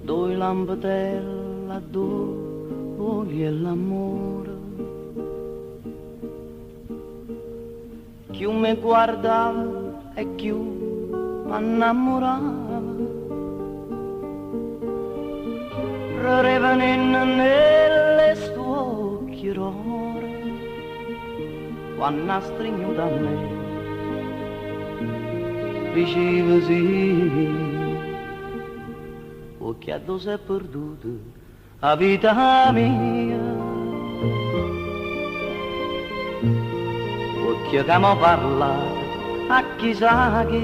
due lampadella, due oli e l'amore. Chi mi guardava e chi mi innamorava, rarevano nelle stue occhi rore, quando stringo da me, diceva sì. O che addosso è perduta la vita mia, o che abbiamo parlato a chissà che,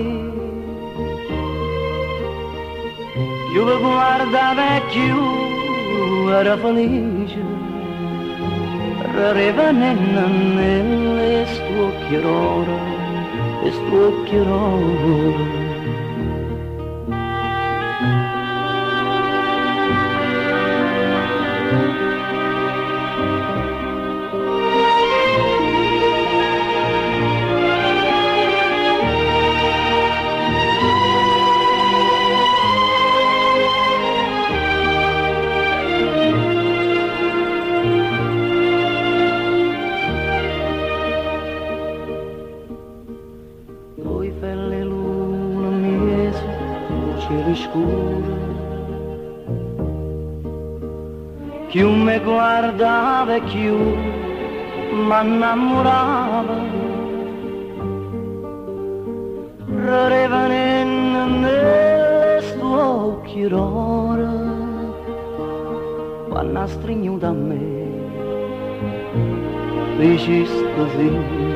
io mi guardava e più era felice, rimanendo nelle stue occhi rore, le stue occhi rore. Noi felle luna mese, cielo scuro, chi mi guardava e chi mi innamorava, rarevano nelle stue occhi rore, quando stringo da me, dici così.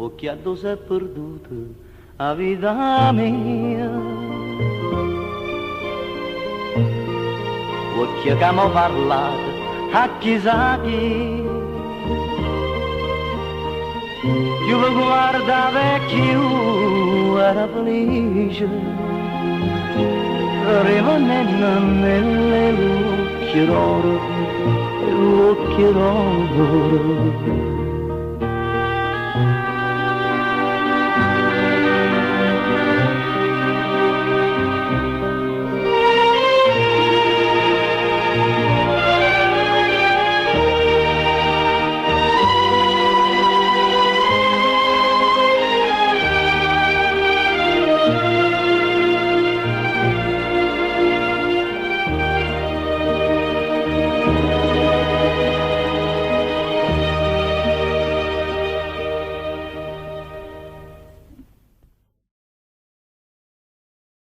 O che addosso è perduta la vita mia, o che abbiamo parlato a chissà chi, io mi guardava e chi era felice, rimanendo nelle occhi rore, occhi rore.